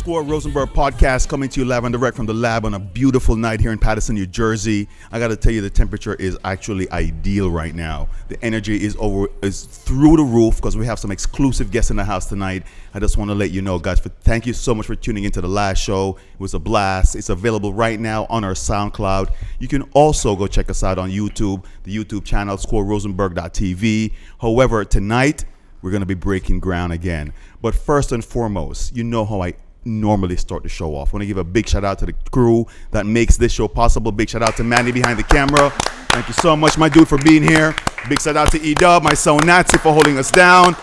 Squirrel Rosenberg podcast coming to you live and direct from the lab on a beautiful night here in Paterson, New Jersey. I got to tell you, the temperature is actually ideal right now. The energy is through the roof because we have some exclusive guests in the house tonight. I just want to let you know, guys, thank you so much for tuning into the last show. It was a blast. It's available right now on our SoundCloud. You can also go check us out on YouTube, the YouTube channel, squirrelrosenberg.tv. However, tonight, we're going to be breaking ground again. But first and foremost, you know how I normally start the show off. I want to give a big shout out to the crew that makes this show possible. Big shout out to Manny behind the camera. Thank you so much, my dude, for being here. Big shout out to E-Dub, my son Nazi, for holding us down.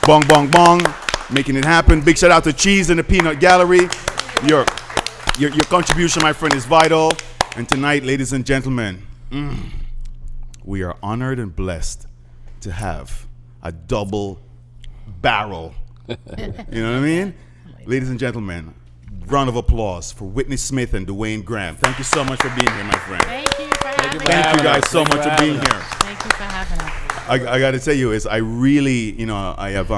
Bong, bong, bong, making it happen. Big shout out to Cheese and the Peanut Gallery. Your contribution, my friend, is vital. And tonight, ladies and gentlemen, we are honored and blessed to have a double barrel. You know what I mean? Ladies and gentlemen, round of applause for Whitney Smith and Dwayne Graham. Thank you so much for being here, my friend. Thank you for having us. Thank you guys so much for being here. Thank you for having us. I got to tell you, I really, I have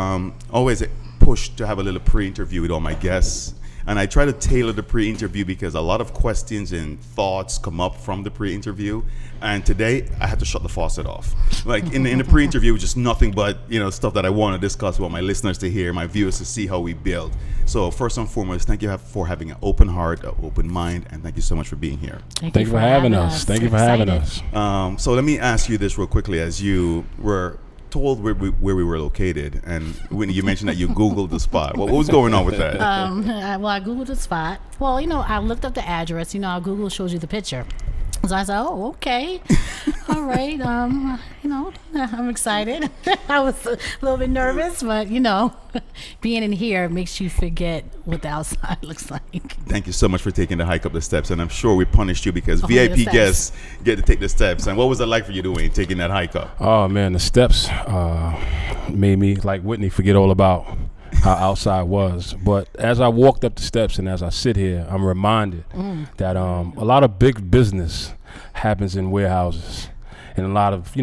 always pushed to have a little pre-interview with all my guests. And I try to tailor the pre-interview because a lot of questions and thoughts come up from the pre-interview. And today, I had to shut the faucet off. Like in the pre-interview, just nothing but stuff that I want to discuss with my listeners to hear, my viewers to see how we build. So first and foremost, thank you for having an open heart, an open mind, and thank you so much for being here. Thank you for having us. Thank you for having us. So let me ask you this real quickly, as you were told where we were located, and Whitney, you mentioned that you Googled the spot. What was going on with that? Well, I Googled the spot. Well, I looked up the address. How Google shows you the picture. So I said, oh, okay. All right. I'm excited. I was a little bit nervous, but, being in here makes you forget what the outside looks like. Thank you so much for taking the hike up the steps. And I'm sure we punished you because VIP guests get to take the steps. And what was it like for you, Dwayne, taking that hike up? Oh, man, the steps made me, like Whitney, forget all about how outside was. But as I walked up the steps and as I sit here, I'm reminded that a lot of big business happens in warehouses and a lot of,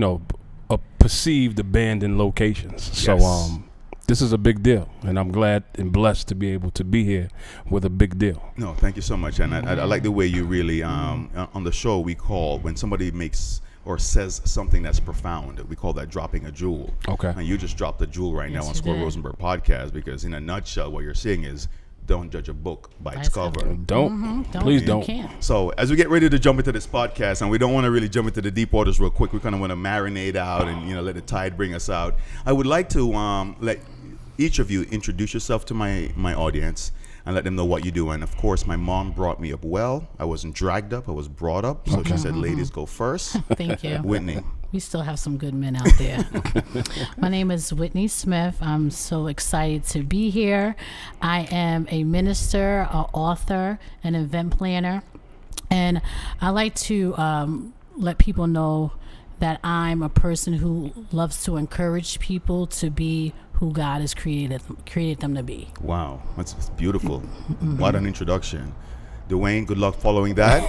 perceived abandoned locations. Yes. So this is a big deal, and I'm glad and blessed to be able to be here with a big deal. No, thank you so much. And I like the way you really, on the show, we call when somebody makes or says something that's profound, we call that dropping a jewel. Okay. And you just dropped a jewel right now on Squirrel Rosenberg podcast, because in a nutshell, what you're saying is don't judge a book by its cover. Don't. Please don't. So as we get ready to jump into this podcast, and we don't want to really jump into the deep waters real quick, we kind of want to marinate out and let the tide bring us out. I would like to let each of you introduce yourself to my audience and let them know what you do. And of course, my mom brought me up well. I wasn't dragged up, I was brought up. So she said, ladies go first. Thank you. Whitney. We still have some good men out there. My name is Whitney Smith. I'm so excited to be here. I am a minister, an author, an event planner. And I like to let people know that I'm a person who loves to encourage people to be who God has created them to be. Wow, that's beautiful. What an introduction. Dwayne, good luck following that.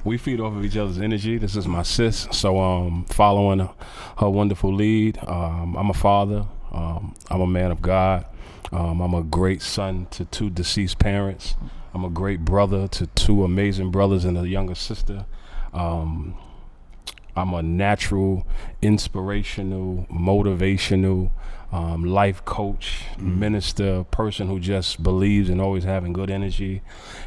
We feed off of each other's energy. This is my sis, so following her wonderful lead. I'm a father. I'm a man of God. I'm a great son to 2 deceased parents. I'm a great brother to 2 amazing brothers and a younger sister. I'm a natural, inspirational, motivational, life coach, minister, person who just believes in always having good energy.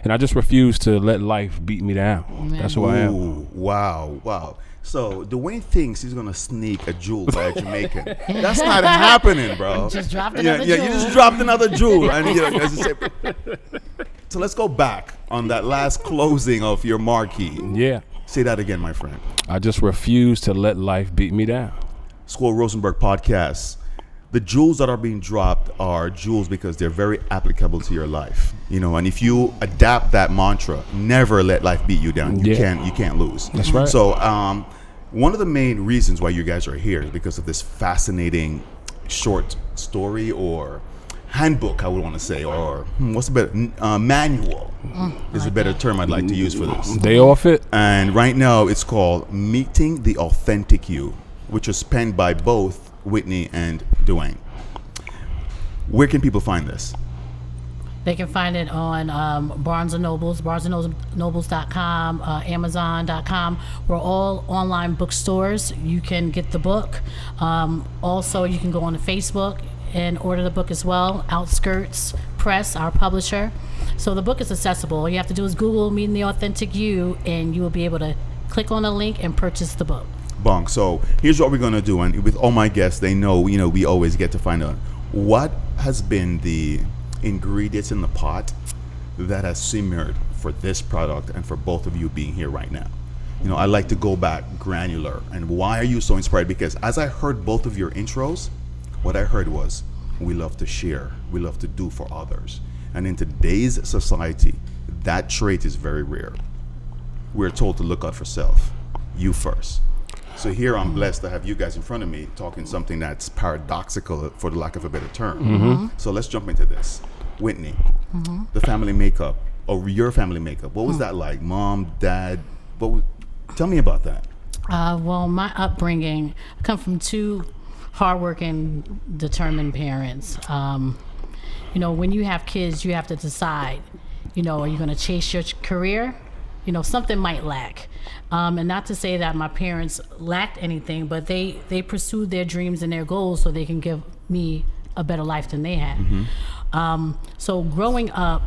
And I just refuse to let life beat me down. Amen. That's who I am. Wow. So Dwayne thinks he's going to sneak a jewel by a Jamaican. That's not happening, bro. You just dropped another jewel. Yeah, you just dropped another jewel. And as you say, so let's go back on that last closing of your marquee. Yeah. Say that again, my friend. I just refuse to let life beat me down. Squirrel Rosenberg podcast. The jewels that are being dropped are jewels because they're very applicable to your life. And if you adapt that mantra, never let life beat you down. You can't lose. That's right. So one of the main reasons why you guys are here is because of this fascinating short story or handbook, I would want to say, or what's a better manual is a better term I'd like to use for this. They all fit. And right now it's called Meeting the Authentic You, which was penned by both Whitney and Dwayne. Where can people find this? They can find it on Barnes & Nobles, barnesandnobles.com, amazon.com. We're all online bookstores. You can get the book. Also, you can go on to Facebook and order the book as well. Outskirts Press, our publisher. So the book is accessible. All you have to do is Google Meeting the Authentic You, and you will be able to click on the link and purchase the book. Bong. So here's what we're going to do. And with all my guests, they know, we always get to find out what has been the ingredients in the pot that has simmered for this product and for both of you being here right now. I like to go back granular. And why are you so inspired? Because as I heard both of your intros, what I heard was, we love to share, we love to do for others. And in today's society, that trait is very rare. We're told to look out for self, you first. So here I'm blessed to have you guys in front of me talking something that's paradoxical, for the lack of a better term. So let's jump into this. Whitney, the family makeup, or your family makeup, what was that like? Mom, dad, tell me about that. Well, my upbringing, I come from two hardworking, determined parents. When you have kids, you have to decide, are you going to chase your career? Something might lack. And not to say that my parents lacked anything, but they pursued their dreams and their goals so they can give me a better life than they had. So growing up,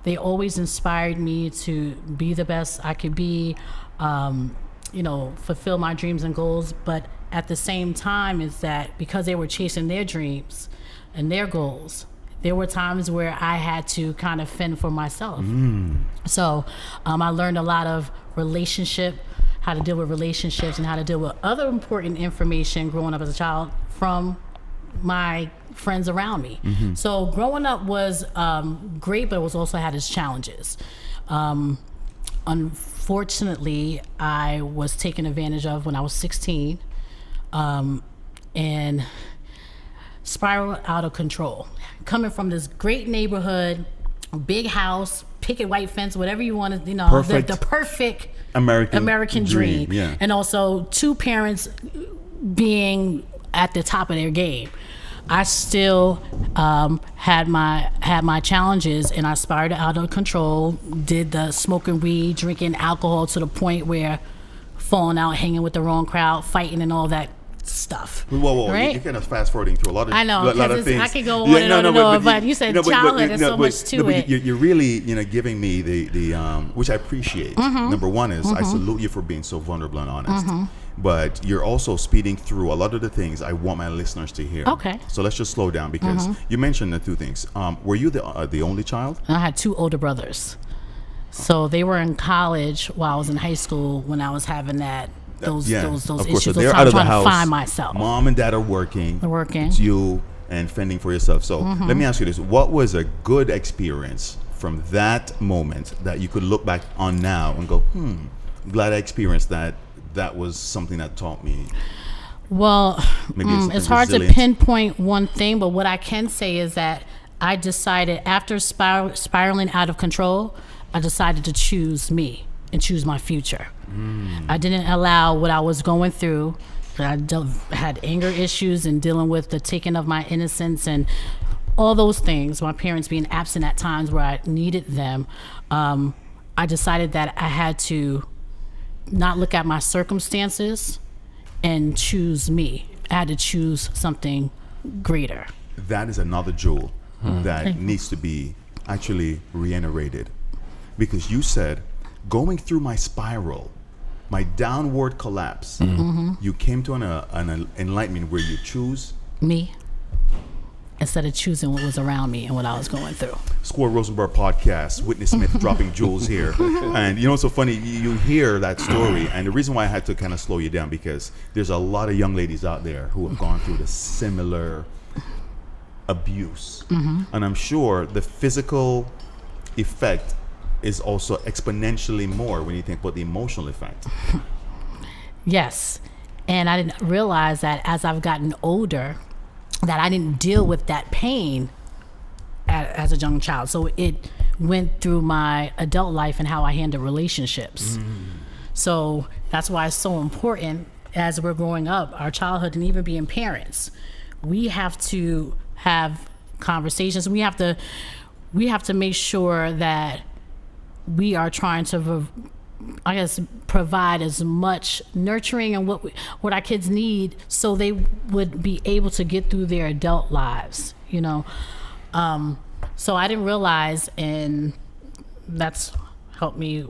they always inspired me to be the best I could be, fulfill my dreams and goals. But at the same time is that because they were chasing their dreams and their goals, there were times where I had to kind of fend for myself. So I learned a lot of how to deal with relationships and how to deal with other important information growing up as a child from my friends around me. So growing up was great, but it was also had its challenges. Unfortunately, I was taken advantage of when I was 16 and spiraled out of control. Coming from this great neighborhood, big house, picket white fence, whatever you want to, the perfect American dream. Yeah. And also two parents being at the top of their game. I still had my challenges, and I spiraled out of control, did the smoking weed, drinking alcohol to the point where falling out, hanging with the wrong crowd, fighting and all that stuff. Whoa. Right? You're kind of fast forwarding through a lot of I know, lot of things. I could go on and on and on, but you said childhood, there's so much to it. You're really, giving me the which I appreciate. Number one is I salute you for being so vulnerable and honest. But you're also speeding through a lot of the things I want my listeners to hear. Okay. So let's just slow down because you mentioned the two things. Were you the only child? I had two older brothers. So they were in college while I was in high school when I was having those issues. So So they're I'm out of the trying house. to find myself. Mom and dad are working. They're working. It's you and fending for yourself. So let me ask you this. What was a good experience from that moment that you could look back on now and go, glad I experienced that. That was something that taught me. Well, Maybe it's hard to pinpoint one thing, but what I can say is that I decided after spiraling out of control, I decided to choose me and choose my future. I didn't allow what I was going through. I had anger issues and dealing with the taking of my innocence and all those things, my parents being absent at times where I needed them. I decided that I had to not look at my circumstances and choose me. I had to choose something greater. That is another jewel that needs to be actually reiterated, because you said going through my spiral, my downward collapse, you came to an enlightenment where you choose me instead of choosing what was around me and what I was going through. Squirrel Rosenberg podcast, Whitney Smith dropping jewels here. And it's so funny, you hear that story, and the reason why I had to kind of slow you down, because there's a lot of young ladies out there who have gone through the similar abuse. And I'm sure the physical effect is also exponentially more when you think about the emotional effect. Yes. And I didn't realize that as I've gotten older, that I didn't deal with that pain as a young child. So it went through my adult life and how I handle relationships. So that's why it's so important as we're growing up, our childhood, and even being parents. We have to have conversations. We have to make sure that we are trying to, I guess, provide as much nurturing and what our kids need, so they would be able to get through their adult lives. So I didn't realize, and that's helped me,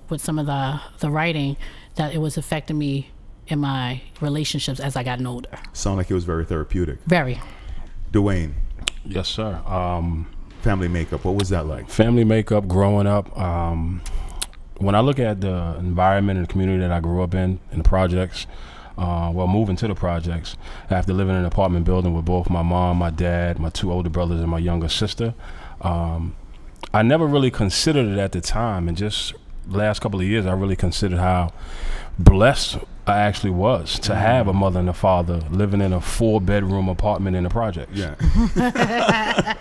with some of the writing, that it was affecting me in my relationships as I got older. Sound like it was very therapeutic. Very. Dwayne. Yes, sir. Family makeup, what was that like? Family makeup growing up. When I look at the environment and the community that I grew up in the projects, moving to the projects after living in an apartment building with both my mom, my dad, my 2 older brothers, and my younger sister, I never really considered it at the time. And just last couple of years, I really considered how blessed I actually was to have a mother and a father living in a 4-bedroom apartment in the projects. Yeah.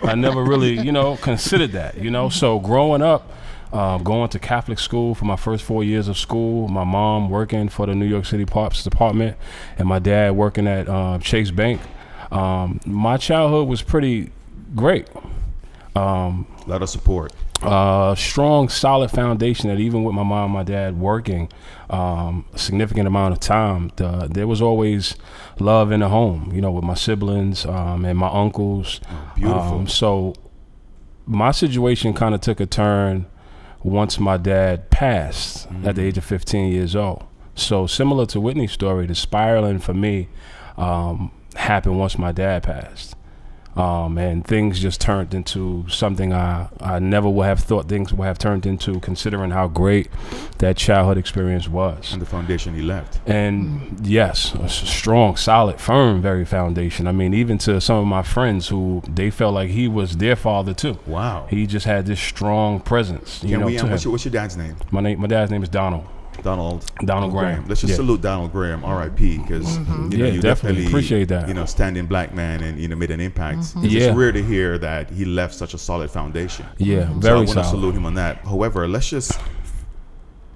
I never really, considered that, So growing up, going to Catholic school for my first 4 years of school, my mom working for the New York City Parks Department, and my dad working at Chase Bank. My childhood was pretty great. A lot of support. Strong, solid foundation that even with my mom and my dad working a significant amount of time, there was always love in the home, with my siblings and my uncles. Oh, beautiful. So my situation kind of took a turn once my dad passed at the age of 15 years old. So similar to Whitney's story, the spiraling for me happened once my dad passed. And things just turned into something I never would have thought things would have turned into, considering how great that childhood experience was. And the foundation he left. And yes, a strong, solid, firm, very foundation. I mean, even to some of my friends who they felt like he was their father too. Wow. He just had this strong presence. What's your dad's name? My dad's name is Donald Graham. Let's just salute Donald Graham, R.I.P. Because you definitely appreciate that. Standing black man and made an impact. It's just rare to hear that he left such a solid foundation. Yeah, so very I want solid. to salute him on that. However, let's just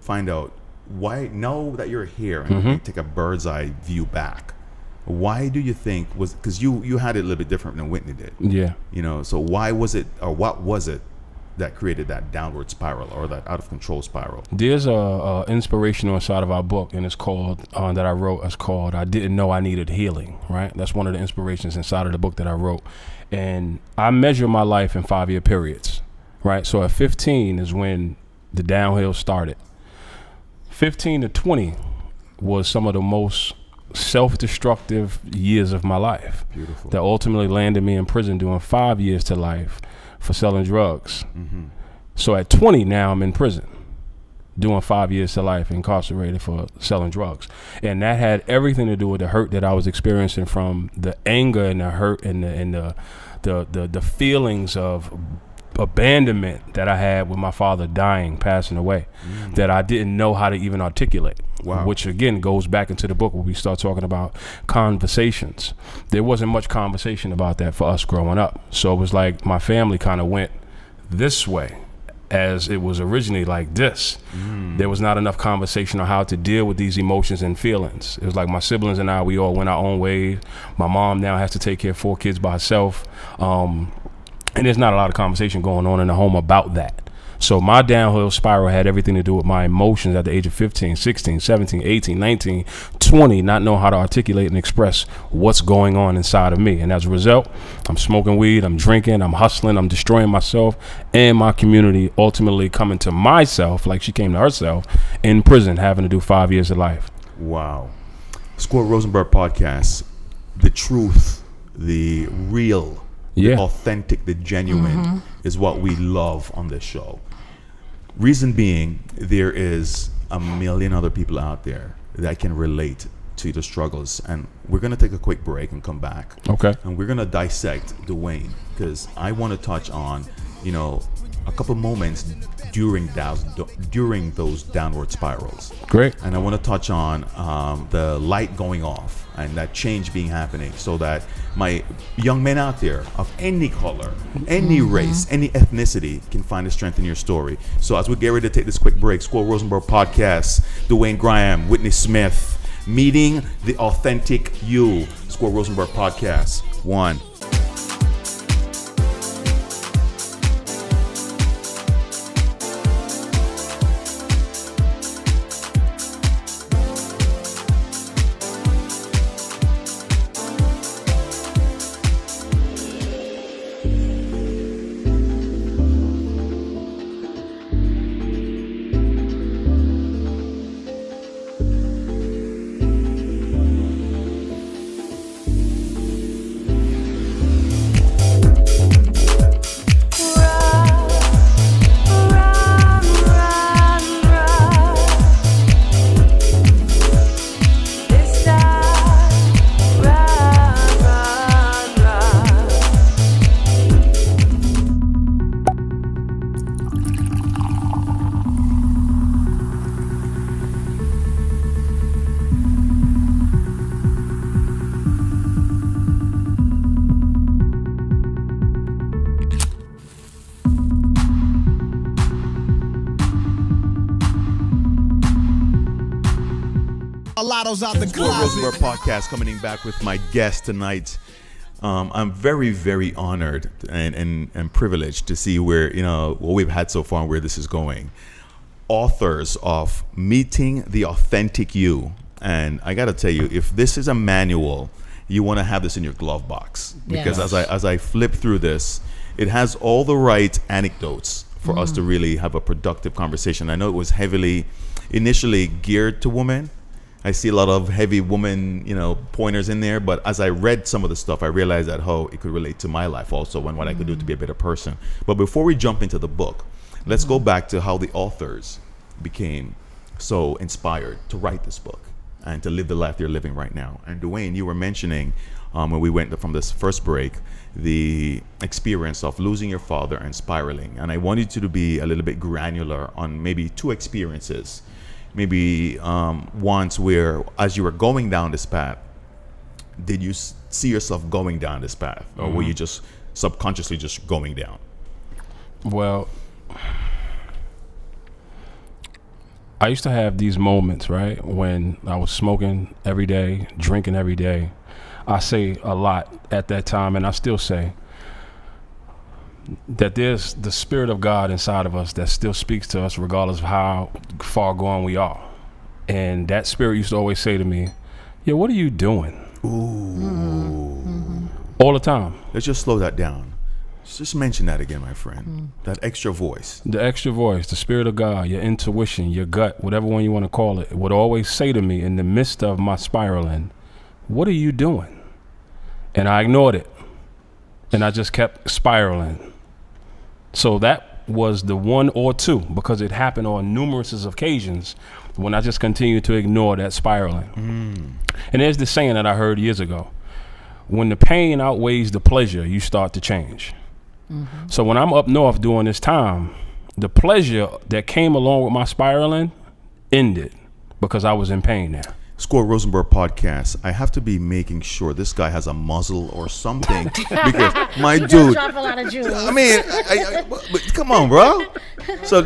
find out why. Now that you're here and take a bird's eye view back, why do you think because you had it a little bit different than Whitney did? Yeah. So why was it, or what was it that created that downward spiral or that out of control spiral? There's a inspirational inside of our book, and it's called that I wrote. It's called "I Didn't Know I Needed Healing." Right, that's one of the inspirations inside of the book that I wrote, and I measure my life in 5-year periods. Right, so at 15 is when the downhill started. 15 to 20 was some of the most self-destructive years of my life. Beautiful. That ultimately landed me in prison doing 5 years to life for selling drugs. So at 20 now I'm in prison doing 5 years to life incarcerated for selling drugs. And that had everything to do with the hurt that I was experiencing from the anger and the hurt and the feelings of abandonment that I had with my father dying, passing away, that I didn't know how to even articulate. Wow. Which again goes back into the book where we start talking about conversations. There wasn't much conversation about that for us growing up. So it was like my family kind of went this way as it was originally like this. There was not enough conversation on how to deal with these emotions and feelings. It was like my siblings and I, we all went our own ways. My mom now has to take care of 4 kids by herself. And there's not a lot of conversation going on in the home about that. So my downhill spiral had everything to do with my emotions at the age of 15, 16, 17, 18, 19, 20, not knowing how to articulate and express what's going on inside of me. And as a result, I'm smoking weed, I'm drinking, I'm hustling, I'm destroying myself and my community, ultimately coming to myself, like she came to herself, in prison, having to do 5 years of life. Wow. Squirrel Rosenberg podcast, the truth, the real, the authentic, the genuine is what we love on this show. Reason being, there is a million other people out there that can relate to the struggles. And we're going to take a quick break and come back. Okay. And we're going to dissect Dwayne, because I want to touch on, a couple moments during those downward spirals. Great. And I want to touch on the light going off and that change being happening, so that my young men out there of any color, any race, any ethnicity can find the strength in your story. So as we get ready to take this quick break, Squirrel Rosenberg podcast, Dwayne Graham, Whitney Smith, meeting the authentic you. Squirrel Rosenberg podcast. 1. mulattoes out the Squirrel closet. Rosenberg podcast coming back with my guest tonight. I'm very, very honored and privileged to see where, what we've had so far and where this is going. Authors of Meeting the Authentic You. And I got to tell you, if this is a manual, you want to have this in your glove box. Because Yes. as I flip through this, it has all the right anecdotes for us to really have a productive conversation. I know it was initially geared to women. I see a lot of heavy woman, pointers in there. But as I read some of the stuff, I realized that it could relate to my life also and what I could do to be a better person. But before we jump into the book, let's go back to how the authors became so inspired to write this book and to live the life they're living right now. And Dwayne, you were mentioning when we went from this first break, the experience of losing your father and spiraling. And I wanted you to be a little bit granular on maybe two experiences. Maybe once where, as you were going down this path, did you see yourself going down this path? Or were you just subconsciously just going down? Well, I used to have these moments, right, when I was smoking every day, drinking every day. I say a lot at that time, and I still say that there's the Spirit of God inside of us that still speaks to us regardless of how far gone we are. And that Spirit used to always say to me, "Yo, what are you doing?" Ooh. All the time. Let's just slow that down. Just mention that again, my friend. That extra voice. The extra voice, the Spirit of God, your intuition, your gut, whatever one you want to call it, would always say to me in the midst of my spiraling, "What are you doing?" And I ignored it. And I just kept spiraling. So that was the one or two, because it happened on numerous occasions when I just continued to ignore that spiraling. And there's this saying that I heard years ago: when the pain outweighs the pleasure, you start to change. So when I'm up north during this time, the pleasure that came along with my spiraling ended because I was in pain now. Squirrel Rosenberg podcast. I have to be making sure this guy has a muzzle or something because my dude. Drop a lot of juice. I mean, but come on, bro. So,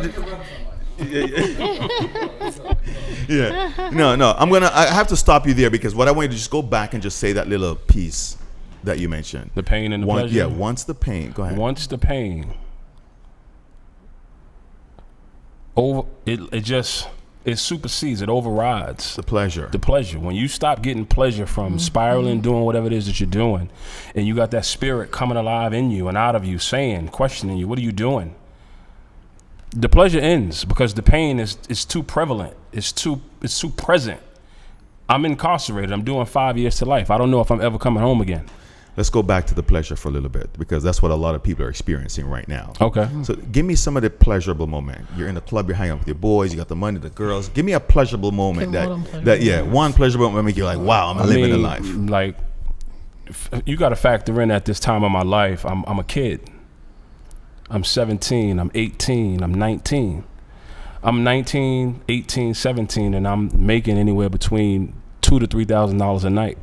yeah, no. I have to stop you there because what I want you to just go back and just say that little piece that you mentioned. The pain and the pleasure. Yeah, once the pain. Go ahead. Once the pain it supersedes, it overrides The pleasure. the pleasure. When you stop getting pleasure from spiraling, doing whatever it is that you're doing, and you got that Spirit coming alive in you and out of you, saying, questioning you, what are you doing? The pleasure ends because the pain is too prevalent. It's too present. I'm incarcerated. I'm doing 5 years to life. I don't know if I'm ever coming home again. Let's go back to the pleasure for a little bit because that's what a lot of people are experiencing right now. Okay. So give me some of the pleasurable moment. You're in the club, you're hanging out with your boys, you got the money, the girls. Give me a pleasurable moment one pleasurable moment make you like, wow, I'm living a life. Like, you got to factor in at this time of my life, I'm a kid. I'm 17, I'm 18, I'm 19. I'm 19, 18, 17, and I'm making anywhere between $2,000 to $3,000 a night.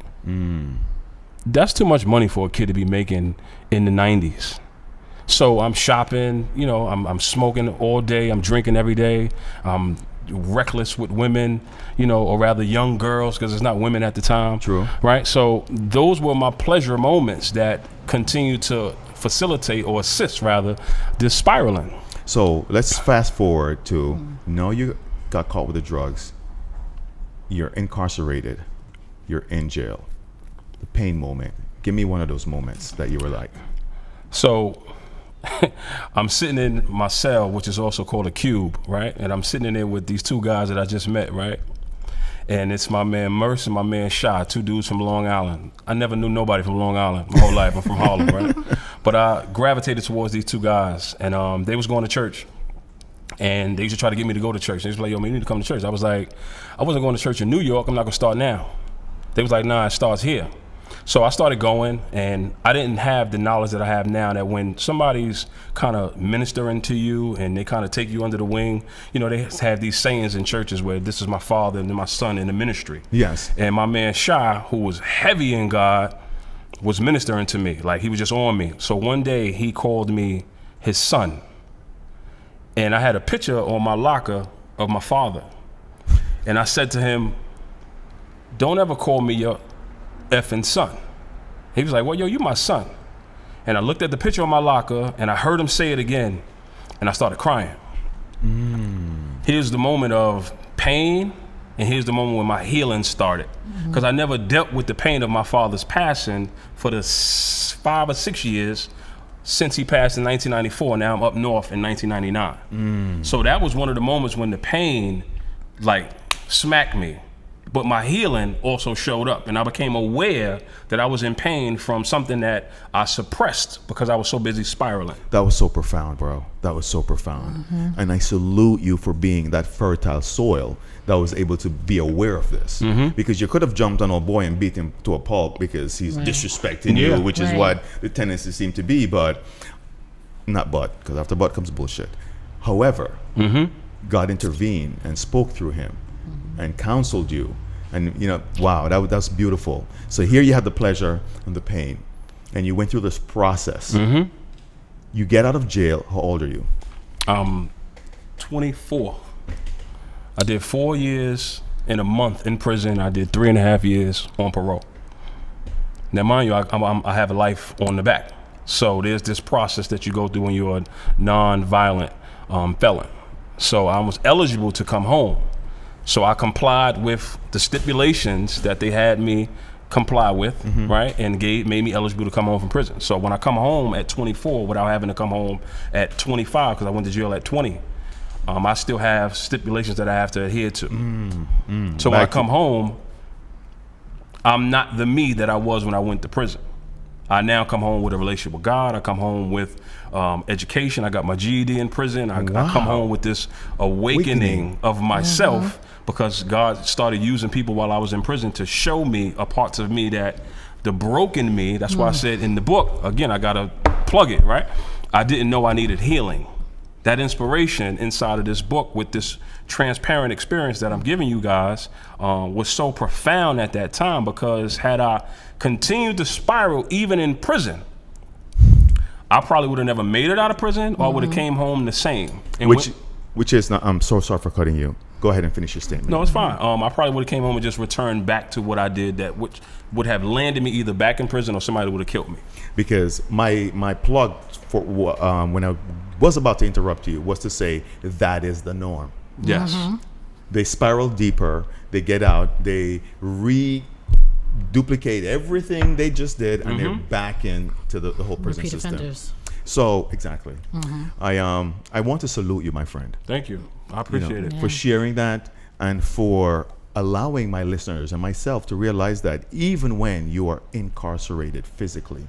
That's too much money for a kid to be making in the 90s. So I'm shopping, I'm smoking all day, I'm drinking every day, I'm reckless with women, or rather young girls, because it's not women at the time. True. Right? So those were my pleasure moments that continue to facilitate or assist, rather, this spiraling. So let's fast forward to you got caught with the drugs, you're incarcerated, you're in jail. The pain moment. Give me one of those moments that you were like. So I'm sitting in my cell, which is also called a cube, right? And I'm sitting in there with these two guys that I just met, right? And it's my man Merce and my man Shy, two dudes from Long Island. I never knew nobody from Long Island my whole life. I'm from Harlem, right? But I gravitated towards these two guys, and they was going to church. And they used to try to get me to go to church. They was like, yo, man, you need to come to church. I was like, I wasn't going to church in New York. I'm not going to start now. They was like, nah, it starts here. So I started going, and I didn't have the knowledge that I have now, that when somebody's kind of ministering to you and they kind of take you under the wing, they have these sayings in churches where this is my father and my son in the ministry. Yes. And my man Shy, who was heavy in God, was ministering to me. Like, he was just on me. So one day he called me his son. And I had a picture on my locker of my father. And I said to him, don't ever call me your effing son. He was like, well, yo, you my son. And I looked at the picture on my locker, and I heard him say it again, and I started crying. Here's the moment of pain, and here's the moment when my healing started. Because I never dealt with the pain of my father's passing for the 5 or 6 years since he passed in 1994. Now I'm up north in 1999. So that was one of the moments when the pain like smacked me. But my healing also showed up, and I became aware that I was in pain from something that I suppressed because I was so busy spiraling. That was so profound, bro. That was so profound. And I salute you for being that fertile soil that was able to be aware of this. Because you could have jumped on a boy and beat him to a pulp because he's disrespecting you, which is what the tendency seemed to be, but not but, because after but comes bullshit. However, God intervened and spoke through him and counseled you, and wow, that's beautiful. So here you had the pleasure and the pain, and you went through this process. You get out of jail. How old are you? 24. I did 4 years and a month in prison. I did 3.5 years on parole. Now, mind you, I have a life on the back. So there's this process that you go through when you're a non-violent felon. So I was eligible to come home. So I complied with the stipulations that they had me comply with, right? And made me eligible to come home from prison. So when I come home at 24, without having to come home at 25, because I went to jail at 20, I still have stipulations that I have to adhere to. So when I come home, I'm not the me that I was when I went to prison. I now come home with a relationship with God. I come home with education. I got my GED in prison. I come home with this awakening of myself because God started using people while I was in prison to show me a parts of me that the broken me, that's why I said in the book, again, I got to plug it, right? I didn't know I needed healing. That inspiration inside of this book with this transparent experience that I'm giving you guys was so profound at that time, because had I continued to spiral even in prison, I probably would have never made it out of prison, or would have came home the same. And which is not, I'm so sorry for cutting you. Go ahead and finish your statement. No, it's fine. I probably would have came home and just returned back to what I did, that which would have landed me either back in prison or somebody would have killed me. Because my plug for when I was about to interrupt you was to say that is the norm. Yes. They spiral deeper, they get out, they duplicate everything they just did, and they're back into the whole prison Repeat system. offenders. So exactly. I want to salute you, my friend. Thank you. I appreciate it. For sharing that, and for allowing my listeners and myself to realize that even when you are incarcerated physically,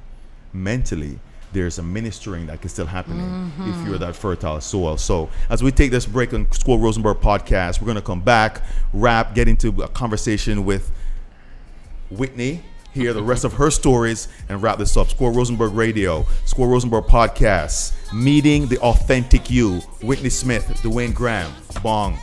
mentally, there's a ministering that can still happen if you're that fertile soil. So as we take this break on Squirrel Rosenberg podcast, we're going to come back, get into a conversation with Whitney, hear the rest of her stories, and wrap this up. Squirrel Rosenberg Radio, Squirrel Rosenberg podcast, meeting the authentic you. Whitney Smith, Dwayne Graham, Bong.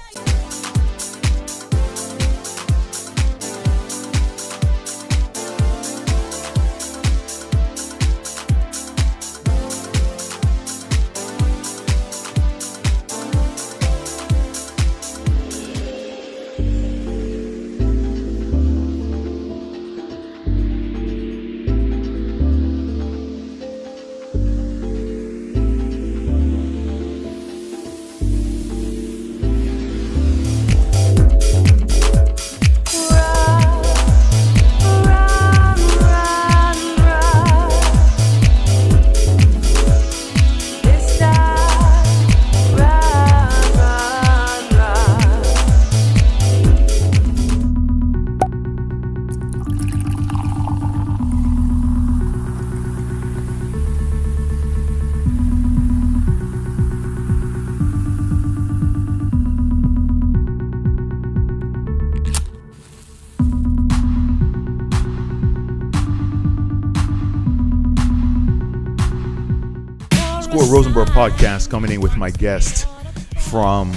Squirrel Rosenberg podcast, coming in with my guest from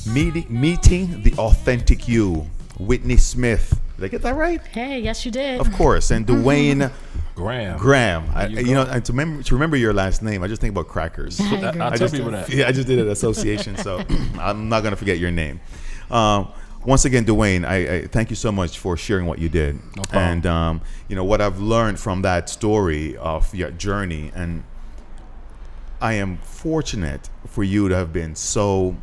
meeting the authentic you, Whitney Smith. Did I get that right? Hey, yes, you did. Of course. And Dwayne Graham. And to remember your last name, I just think about crackers. I tell people that. Yeah, I just did an association, so I'm not going to forget your name. once again, Dwayne, I thank you so much for sharing what you did. No problem. And what I've learned from that story of your journey, and I am fortunate for you to have been so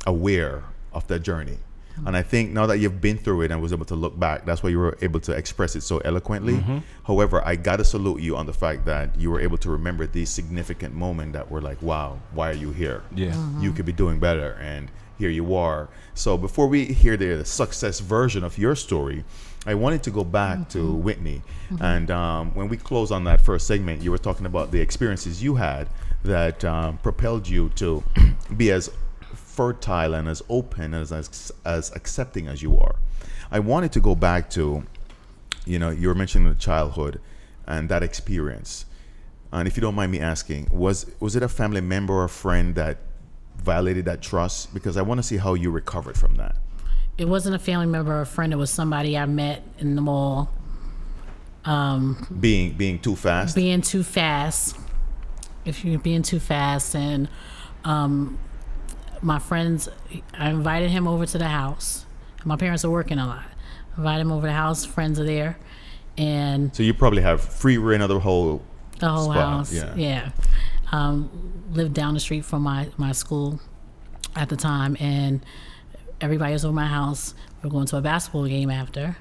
aware of that journey. And I think now that you've been through it and was able to look back, that's why you were able to express it so eloquently. However, I got to salute you on the fact that you were able to remember these significant moments that were like, wow, why are you here? Yeah. You could be doing better. And here you are. So before we hear the success version of your story, I wanted to go back to Whitney. And when we close on that first segment, you were talking about the experiences you had that propelled you to be as fertile and as open as accepting as you are. I wanted to go back to, you were mentioning the childhood and that experience. And if you don't mind me asking, was it a family member or a friend that violated that trust? Because I want to see how you recovered from that. It wasn't a family member or a friend. It was somebody I met in the mall. Being too fast? Being too fast. If you're being too fast. And my friends, I invited him over to the house. My parents are working a lot. I invited him over to the house. Friends are there. And so you probably have free reign of the whole spot. House. Yeah. Lived down the street from my school at the time. And everybody was over my house. We were going to a basketball game after.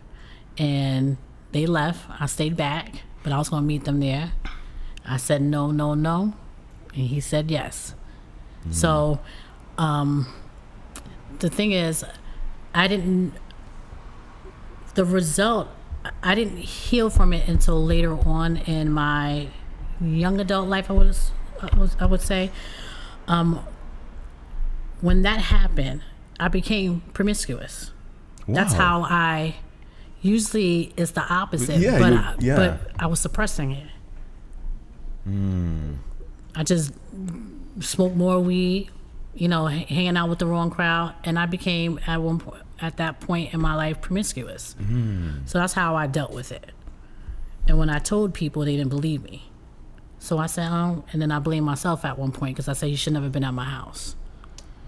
And they left. I stayed back, but I was going to meet them there. I said no, no, no. And he said yes. So the thing is, I didn't heal from it until later on in my young adult life, I would say. When that happened, I became promiscuous. Wow. That's how usually it's the opposite, but I was suppressing it. I just smoked more weed, hanging out with the wrong crowd, and I became at that point in my life promiscuous. So that's how I dealt with it. And when I told people, they didn't believe me. So I said, and then I blamed myself at one point because I said, you should never been at my house.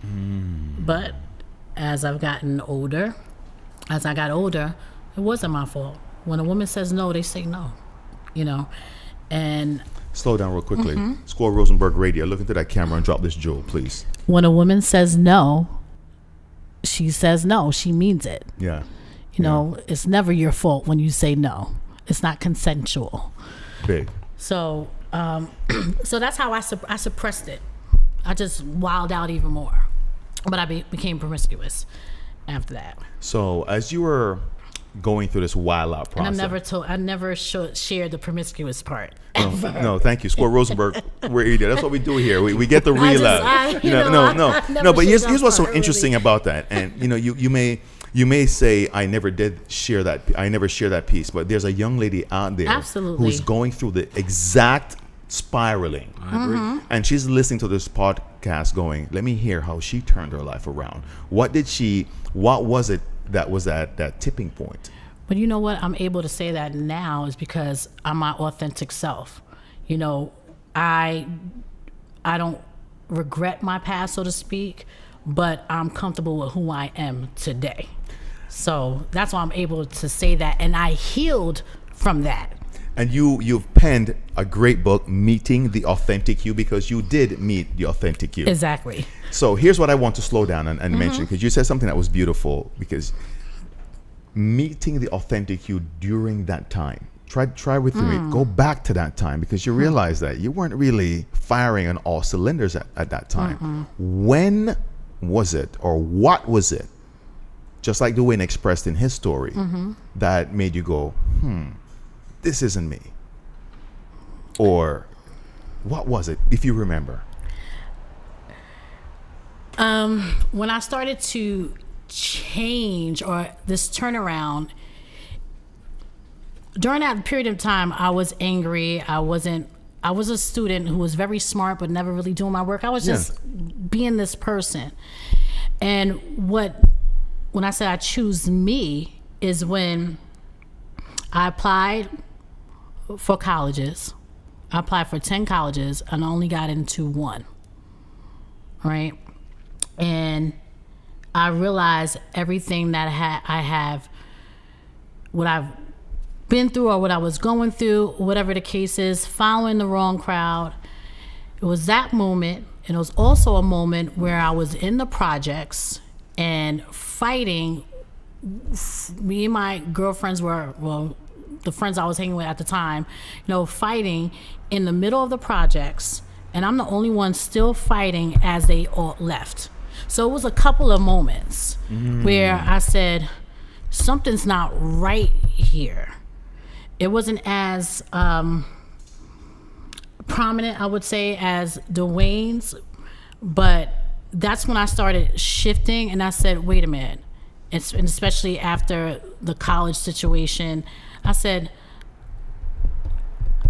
But as I got older, it wasn't my fault. When a woman says no, they say no, and slow down real quickly. Squirrel Rosenberg Radio. Look into that camera and drop this jewel, please. When a woman says no, she says no. She means it. Yeah. It's never your fault when you say no. It's not consensual. Big. So, so that's how I suppressed it. I just wilded out even more. But I became promiscuous after that. So as you were going through this wild out process, and I never shared the promiscuous part. No, thank you, Squirrel Rosenberg. We're here. That's what we do here. We get the real out. No. But here's what's so interesting about that, and you may say I never did share that. I never share that piece, but there's a young lady out there who's going through the exact spiraling. I agree. And she's listening to this podcast going, let me hear how she turned her life around. What was it that was that tipping point? But you know what? I'm able to say that now is because I'm my authentic self. I don't regret my past, so to speak, but I'm comfortable with who I am today. So that's why I'm able to say that, and I healed from that. And you've penned a great book, Meeting the Authentic You, because you did meet the authentic you. Exactly. So here's what I want to slow down and mention, because you said something that was beautiful, because meeting the authentic you during that time. Try with me. Go back to that time, because you realize that you weren't really firing on all cylinders at that time. When was it, or what was it, just like Dwayne expressed in his story, that made you go, this isn't me? Or what was it, if you remember? When I started to change, or this turnaround, during that period of time, I was angry. I was a student who was very smart but never really doing my work. I was just being this person. And when I say I choose me is when I applied for colleges. I applied for 10 colleges and I only got into one. Right? And I realized everything that I have, what I've been through or what I was going through, whatever the case is, following the wrong crowd. It was that moment, and it was also a moment where I was in the projects and fighting. Me and my girlfriends were, well, the friends I was hanging with at the time, fighting in the middle of the projects, and I'm the only one still fighting as they all left. So it was a couple of moments where I said, something's not right here. It wasn't as prominent, I would say, as Dwayne's, but that's when I started shifting, and I said, wait a minute. And especially after the college situation, I said,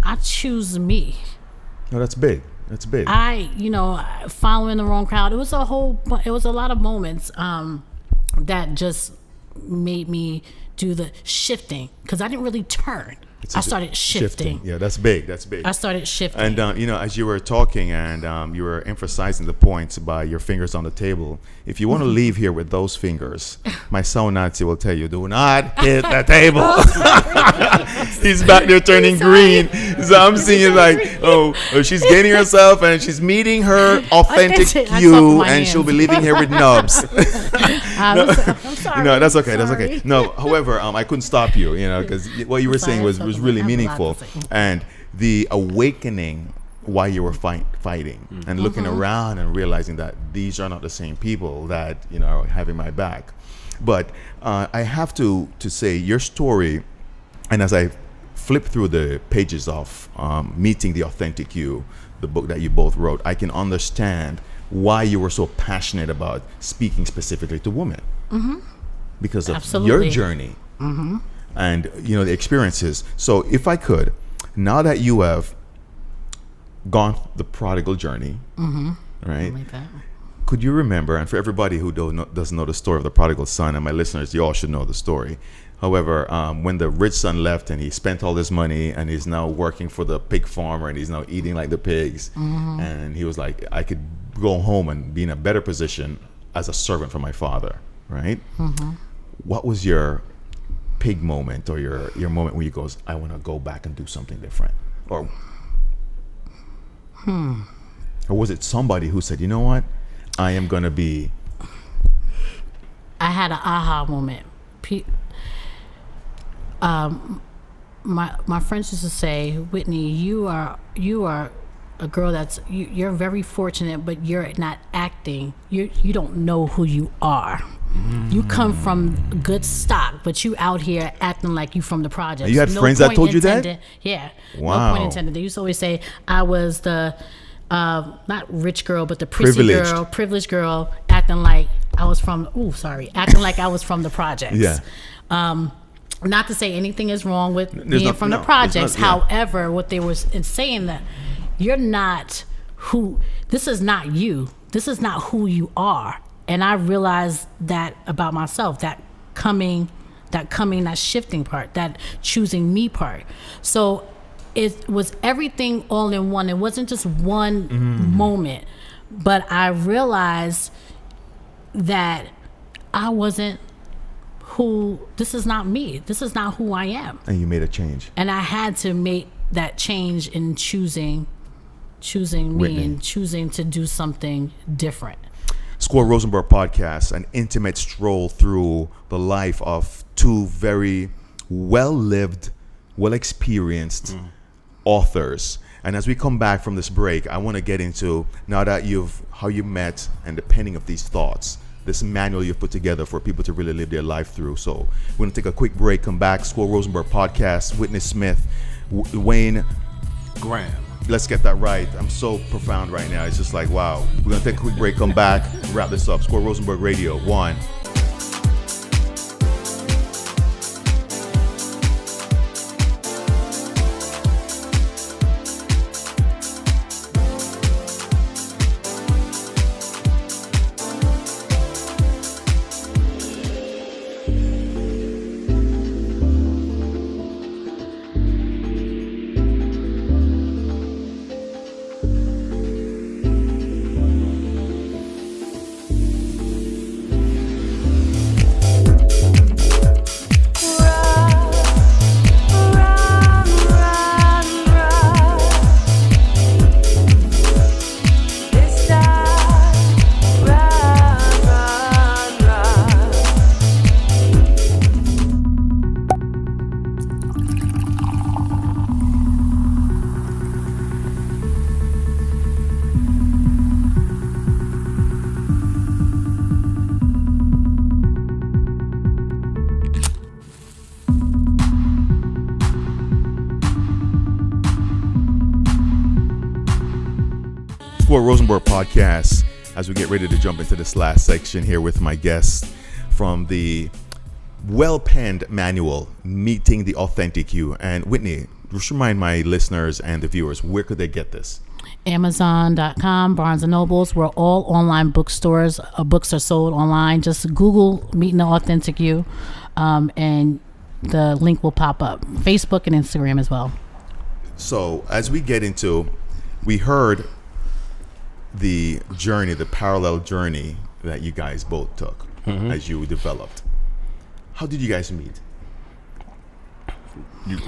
I choose me. No, that's big. That's big. Following the wrong crowd. It was a lot of moments that just made me do the shifting, because I didn't really turn. I started shifting. Yeah, that's big. That's big. I started shifting. And, as you were talking and you were emphasizing the points by your fingers on the table, if you want to leave here with those fingers, my son Nazi will tell you, do not hit the table. He's back there turning green. So I'm seeing like, oh, she's gaining herself and she's meeting her authentic you, and she'll be leaving here with nubs. I'm sorry. No, that's okay. That's okay. No, however, I couldn't stop you, because what you were saying was really meaningful, and the awakening why you were fighting and looking around and realizing that these are not the same people that are having my back. But I have to say your story, and as I flip through the pages of Meeting the Authentic You, the book that you both wrote, I can understand why you were so passionate about speaking specifically to women, because of your journey. And the experiences. So if I could, now that you have gone the prodigal journey, right? Like that. Could you remember? And for everybody who doesn't know the story of the prodigal son, and my listeners, you all should know the story. However, when the rich son left and he spent all this money and he's now working for the pig farmer and he's now eating like the pigs, and he was like, I could go home and be in a better position as a servant for my father, right? What was your pig moment, or your moment where you goes, I want to go back and do something different? Or was it somebody who said, you know what, I am going to be... I had an aha moment. My friends used to say, Whitney, you are a girl you're very fortunate, but you're not acting. You don't know who you are. You come from good stock, but you out here acting like you from the projects. You had friends that told you that? Yeah. Wow. No point intended. They used to always say I was the not rich girl, but the privileged girl, acting like I was from the projects. Yeah. Not to say anything is wrong with being from the projects. However, what they were saying that you're not who. This is not you. This is not who you are. And I realized that about myself, that shifting part, that choosing me part. So it was everything all in one. It wasn't just one moment, but I realized that I wasn't this is not me. This is not who I am. And you made a change. And I had to make that change in choosing me, Whitney, and choosing to do something different. Squirrel Rosenberg podcast, an intimate stroll through the life of two very well-lived, well-experienced authors. And as we come back from this break, I want to get into, now that how you met and the penning of these thoughts, this manual you've put together for people to really live their life through. So we're going to take a quick break, come back. Squirrel Rosenberg podcast, Whitney Smith, Dwayne Graham. Let's get that right. I'm so profound right now. It's just like, wow. We're going to take a quick break, come back, wrap this up. Squirrel Rosenberg Radio, 1. Squirrel Rosenberg podcast as we get ready to jump into this last section here with my guest from the well-penned manual, Meeting the Authentic You. And Whitney, just remind my listeners and the viewers, where could they get this? Amazon.com, Barnes & Nobles. We're all online bookstores. Books are sold online. Just Google Meeting the Authentic You, and the link will pop up. Facebook and Instagram as well. So as we get into, we heard the journey, the parallel journey that you guys both took as you developed. How did you guys meet? You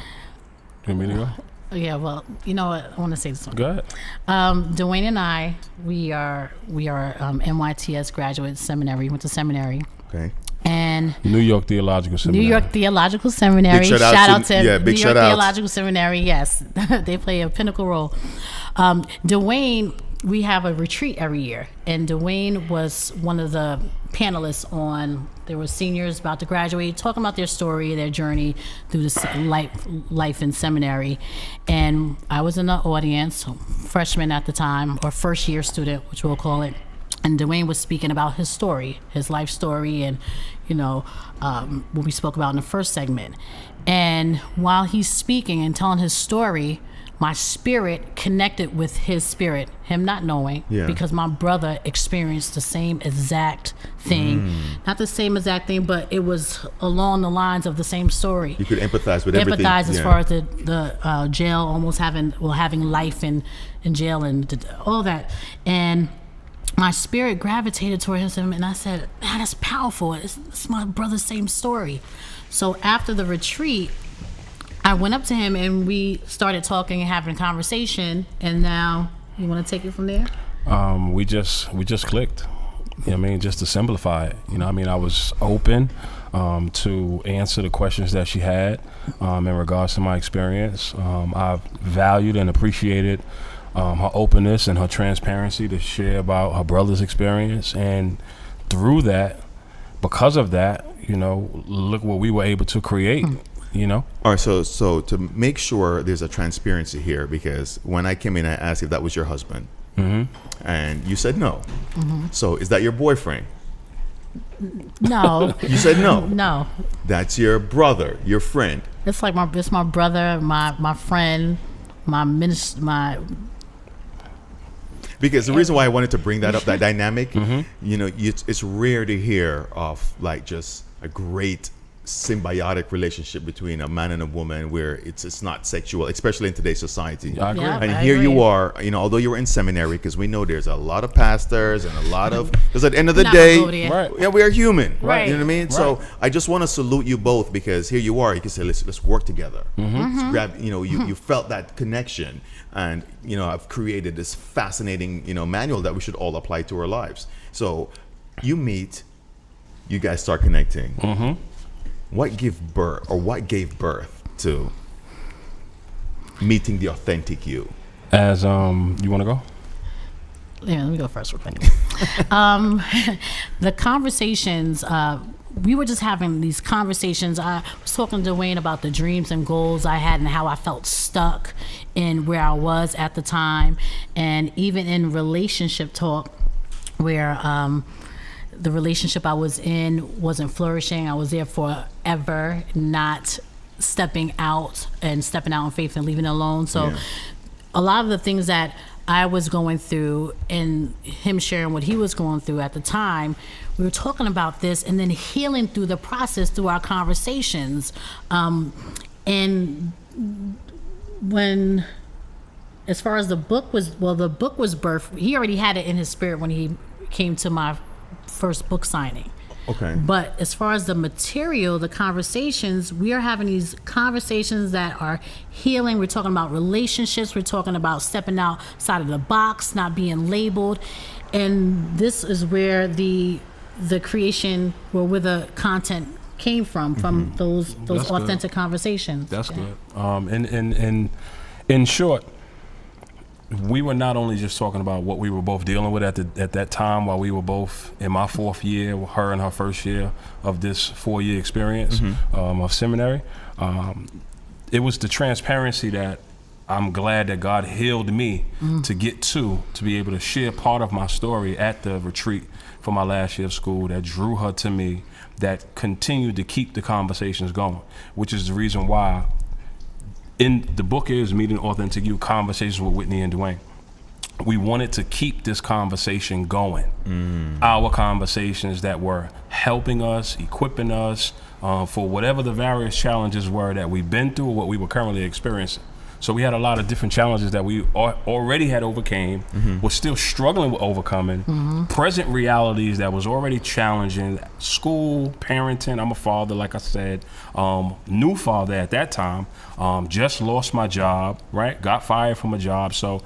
want me to go? Yeah, well, you know what? I want to say this one. Go ahead. Dwayne and I, we are NYTS graduate seminary. Went to seminary. Okay. And New York Theological Seminary. New York Theological Seminary. Big shout out to New big York shout out. Theological Seminary. Yes, they play a pinnacle role. Dwayne, we have a retreat every year, and Dwayne was one of the panelists on. There were seniors about to graduate, talking about their story, their journey through this life in seminary, and I was in the audience, freshman at the time, or first year student, which we'll call it. And Dwayne was speaking about his story, his life story, and what we spoke about in the first segment. And while he's speaking and telling his story, my spirit connected with his spirit, him not knowing, because my brother experienced the same exact thing. Not the same exact thing, but it was along the lines of the same story. You could empathize with everything. Empathize as far as the jail, almost having life in jail and all that. And my spirit gravitated towards him, and I said, man, that's powerful. It's my brother's same story. So after the retreat, I went up to him and we started talking and having a conversation. And now, you want to take it from there? We just clicked. You know what I mean? Just to simplify it. You know what I mean? I was open to answer the questions that she had in regards to my experience. I valued and appreciated her openness and her transparency to share about her brother's experience. And through that, because of that, look what we were able to create. All right, so to make sure there's a transparency here, because when I came in, I asked if that was your husband, and you said no. So is that your boyfriend? No. You said no. No. That's your brother, your friend. It's like it's my brother, my friend, my minister, my. Because the reason why I wanted to bring that up, that dynamic, it's rare to hear of like just a great symbiotic relationship between a man and a woman where it's not sexual, especially in today's society. I agree. And here you are, although you were in seminary, because we know there's a lot of pastors and a lot of, because at the end of the day, we are human. Right. You know what I mean? Right. So I just want to salute you both, because here you are, you can say, let's work together. Let's grab, you felt that connection, and I've created this fascinating manual that we should all apply to our lives. So you meet, you guys start connecting. What gave birth to Meeting the Authentic You? As you want to go? Yeah, let me go first. The conversations, we were just having these conversations. I was talking to Dwayne about the dreams and goals I had and how I felt stuck in where I was at the time, and even in relationship talk where the relationship I was in wasn't flourishing. I was there forever, not stepping out in faith and leaving it alone. So a lot of the things that I was going through and him sharing what he was going through at the time, we were talking about this and then healing through the process through our conversations. And when, as far as the book was birthed, he already had it in his spirit when he came to my first book signing. Okay. But as far as the material, the conversations, we are having these conversations that are healing. We're talking about relationships. We're talking about stepping outside of the box, not being labeled. And this is where the creation, where the content came from those That's authentic good. Conversations. That's good. In short, we were not only just talking about what we were both dealing with at that time while we were both in my fourth year, her in her first year of this 4-year experience of seminary. It was the transparency that I'm glad that God healed me to get to be able to share part of my story at the retreat for my last year of school that drew her to me, that continued to keep the conversations going, which is the reason why in the book is Meeting Authentic You, Conversations with Whitney and Dwayne. We wanted to keep this conversation going. Our conversations that were helping us, equipping us for whatever the various challenges were that we've been through or what we were currently experiencing. So we had a lot of different challenges that we already had overcame, we're still struggling with overcoming, present realities that was already challenging, school, parenting. I'm a father, like I said, new father at that time, just lost my job, right? Got fired from a job. So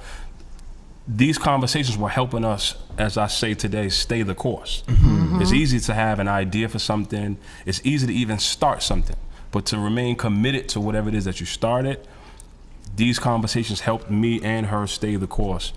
these conversations were helping us, as I say today, stay the course. It's easy to have an idea for something. It's easy to even start something, but to remain committed to whatever it is that you started, these conversations helped me and her stay the course.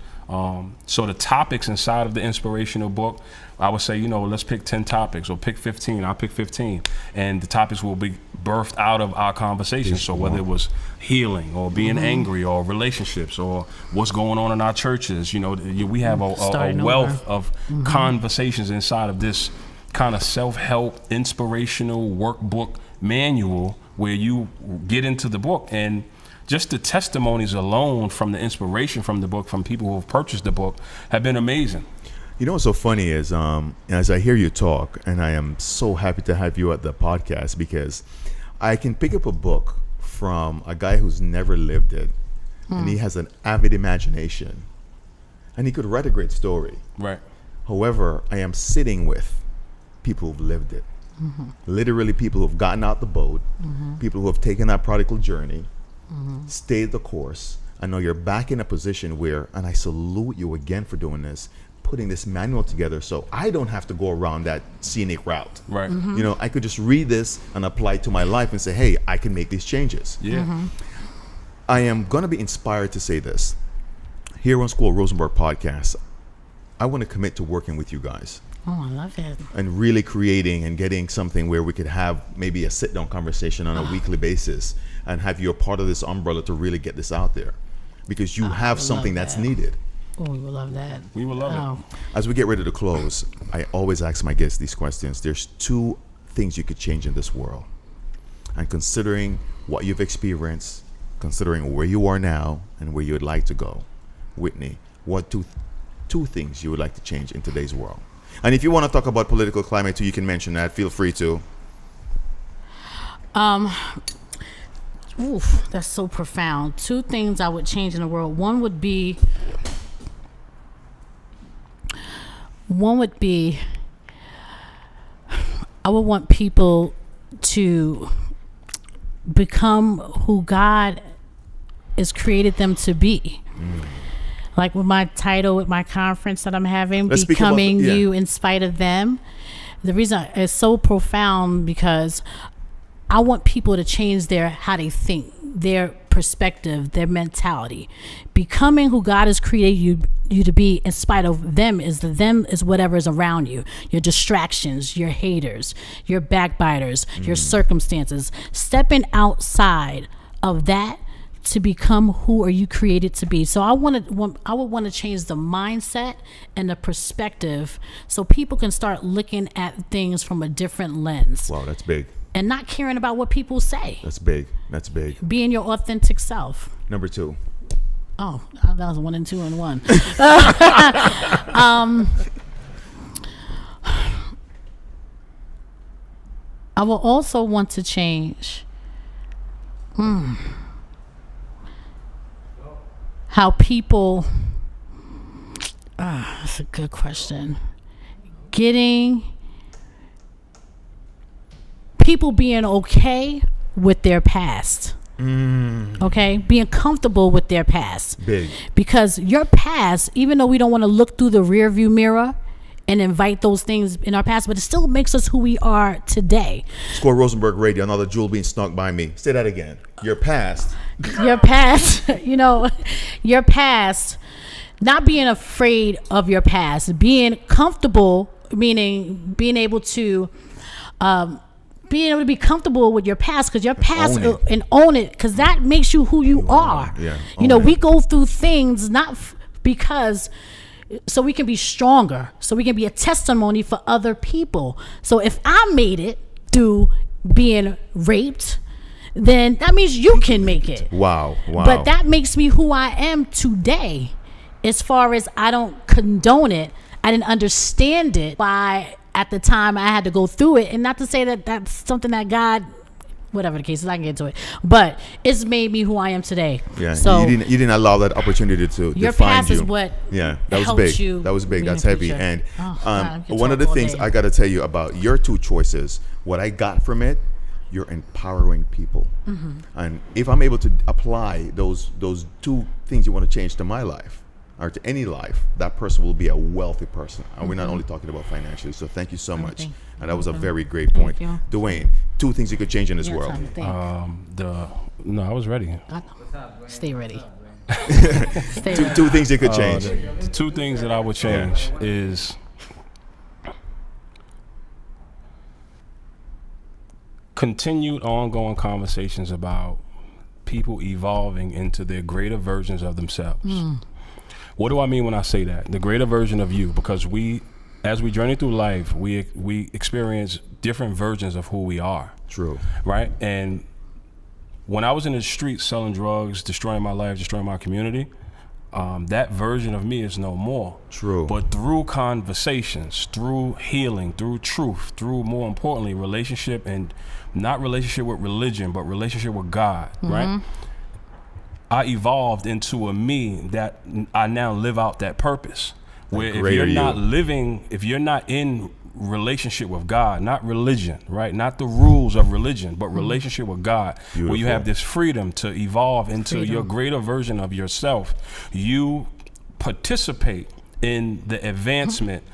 So the topics inside of the inspirational book, I would say, let's pick 10 topics or pick 15. I'll pick 15. And the topics will be birthed out of our conversations. So whether it was healing or being angry or relationships or what's going on in our churches, we have a wealth of conversations inside of this kind of self-help, inspirational workbook manual where you get into the book, and just the testimonies alone from the inspiration from the book, from people who have purchased the book, have been amazing. You know what's so funny is, as I hear you talk, and I am so happy to have you at the podcast, because I can pick up a book from a guy who's never lived it, and he has an avid imagination, and he could write a great story. Right. However, I am sitting with people who've lived it. Literally people who've gotten out the boat, people who have taken that prodigal journey, stayed the course. I know you're back in a position where, and I salute you again for doing this, putting this manual together so I don't have to go around that scenic route. Right. I could just read this and apply it to my life and say, hey, I can make these changes. Yeah. I am going to be inspired to say this. Here on Squirrel Rosenberg podcast, I want to commit to working with you guys. Oh, I love it. And really creating and getting something where we could have maybe a sit-down conversation on a weekly basis and have you a part of this umbrella to really get this out there, because you have something that's needed. Oh, we would love that. We would love it. As we get ready to close, I always ask my guests these questions. There's 2 things you could change in this world. And considering what you've experienced, considering where you are now and where you would like to go, Whitney, what two things you would like to change in today's world? And if you want to talk about political climate too, you can mention that. Feel free to. That's so profound. 2 things I would change in the world. One would be I would want people to become who God has created them to be. Like with my title, with my conference that I'm having, Let's Becoming You in Spite of Them. The reason it's so profound because I want people to change how they think, their perspective, their mentality. Becoming who God has created you to be in spite of them is whatever is around you. Your distractions, your haters, your backbiters, your circumstances. Stepping outside of that to become who are you created to be. So I would want to change the mindset and the perspective so people can start looking at things from a different lens. Wow, that's big. And not caring about what people say. That's big. That's big. Being your authentic self. Number 2. Oh, that was 1 and 2 and 1. I will also want to change how people, that's a good question. People being okay with their past. Okay? Being comfortable with their past. Big. Because your past, even though we don't want to look through the rear view mirror and invite those things in our past, but it still makes us who we are today. Squirrel Rosenberg Radio, another jewel being snuck by me. Say that again. Your past. Your past, your past, not being afraid of your past, being comfortable, meaning being able to being able to be comfortable with your past, because your past Own it. and own it, because that makes you who you are. Yeah, You know, own it. we go through things not because so we can be stronger, so we can be a testimony for other people. So if I made it through being raped, then that means you can make it. Wow. But that makes me who I am today. As far as I don't condone it, I didn't understand it by at the time I had to go through it. And not to say that that's something that God, whatever the case is, I can get into it. But it's made me who I am today. Yeah. So you didn't allow that opportunity to your define past you. is what Yeah, that was helps big. you That was big. in That's the heavy. future. And Oh, God, I could one of the talk all things day. I got to tell you about your two choices, what I got from it, you're empowering people. Mm-hmm. And if I'm able to apply those two things you want to change to my life or to any life, that person will be a wealthy person. And we're not only talking about financially. So thank you so much. thank- And that was a very great point. Thank you. Dwayne, two things you could change in this Yeah, world. time to think. No, I was ready. Stay ready. Stay ready. Two things you could change. The two things that I would change is continued ongoing conversations about people evolving into their greater versions of themselves. What do I mean when I say that? The greater version of you, because as we journey through life, we experience different versions of who we are. True. Right? And when I was in the streets selling drugs, destroying my life, destroying my community, that version of me is no more. True. But through conversations, through healing, through truth, through, more importantly, relationship, and not relationship with religion, but relationship with God, right? I evolved into a me that I now live out that purpose. Where if greater you're you. not living, if you're not in relationship with God, not religion, right? Not the rules of religion, but relationship with God, where you Beautiful. have this freedom to evolve into your greater version of yourself. You participate in the advancement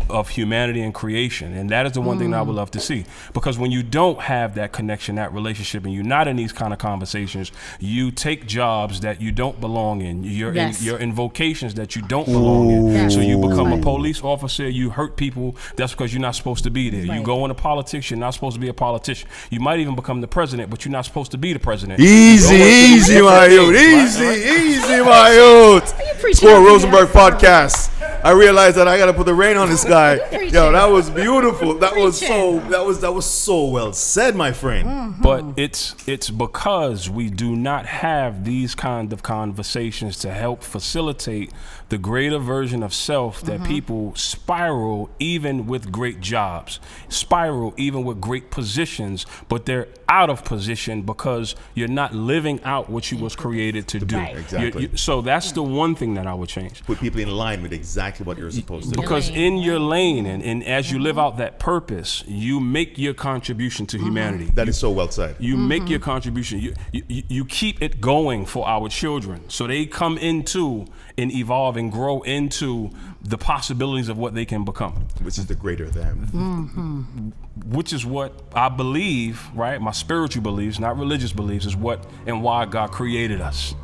of humanity and creation. And that is the one thing that I would love to see. Because when you don't have that connection, that relationship, and you're not in these kind of conversations, you take jobs that you don't belong in. You're in vocations that you don't belong in. Yes. So you become a Right. police officer, you hurt people, that's because you're not supposed to be there. You Right. go into politics, you're not supposed to be a politician. You might even become the president, but you're not supposed to be the president. Easy, You go into easy, different my things, youth. right? Easy, my youth. preaching Squirrel up here. Rosenberg podcast. I realized that I gotta put the rain on this guy. preaching. Yo, that was beautiful. That was Preaching. that was so well said, my friend. But it's because we do not have these kind of conversations to help facilitate the greater version of self that people spiral even with great jobs, spiral even with great positions, but they're out of position because you're not living out what you was created to do. Right. Exactly. So that's the one thing that I would change. Put people in line with exactly what you're supposed to do. Because lane. in your lane and as you live out that purpose, you make your contribution to humanity. That is so well said. You make your contribution. You keep it going for our children, so they come into and evolve and grow into the possibilities of what they can become, Which is the greater them. which is what I believe, right? My spiritual beliefs, not religious beliefs, is what and why God created us.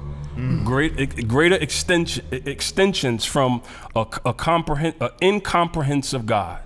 Greater extensions from a incomprehensive God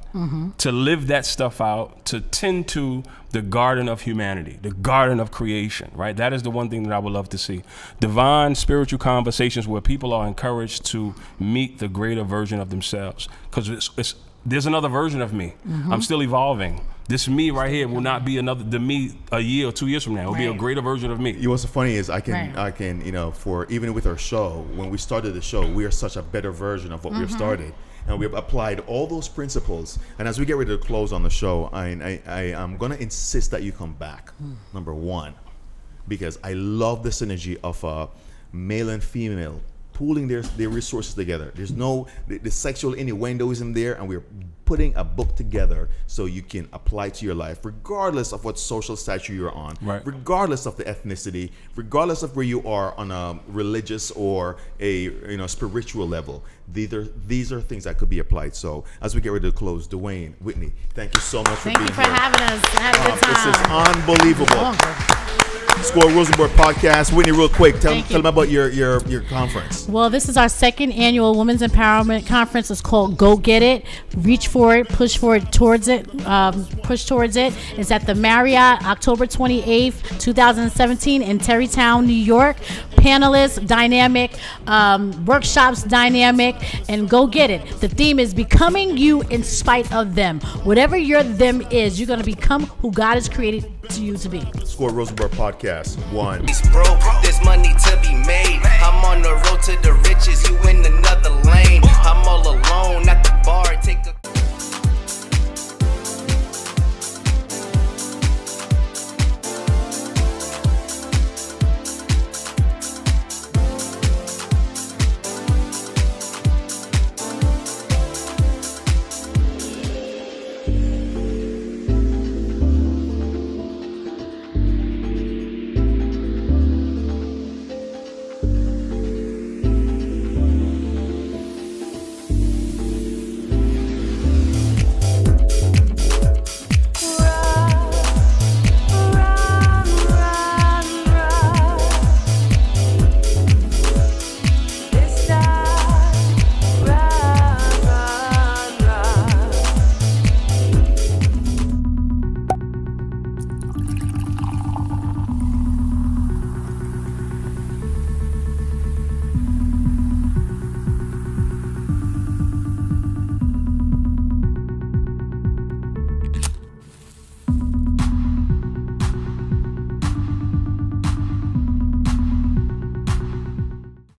to live that stuff out, to tend to the garden of humanity, the garden of creation, right? That is the one thing that I would love to see. Divine spiritual conversations where people are encouraged to meet the greater version of themselves. Because there's another version of me. I'm still evolving. This me right here will not be the me a year or 2 years from now. It will be a Right. greater version of me. You know what's so funny is I can, Right. you know, for even with our show, when we started the show, we are such a better version of what we've started. And we've applied all those principles. And as we get ready to close on the show, I'm going to insist that you come back, number one, because I love the synergy of male and female pooling their resources together. There's no, the sexual innuendo isn't there, and we're putting a book together so you can apply to your life, regardless of what social stature you're on, Right. regardless of the ethnicity, regardless of where you are on a religious or a spiritual level. These are things that could be applied. So as we get ready to close, Dwayne, Whitney, thank you so much for Thank being you for here. having us. I had a good This is time. unbelievable. Longer. Squirrel Rosenberg podcast. Whitney, real quick, tell Thank them you. about your conference. Well, this is our second annual Women's Empowerment Conference. It's called Go Get It. Reach for it, push towards it. It's at the Marriott, October 28th, 2017 in Terrytown, New York. Panelists, dynamic, workshops, dynamic, and go get it. The theme is becoming you in spite of them. Whatever your them is, you're going to become who God has created you to be. Squirrel Rosenberg podcast 1. It's broke, there's money to be made. I'm on the road to the riches, you in another lane. I'm all alone at the bar, take a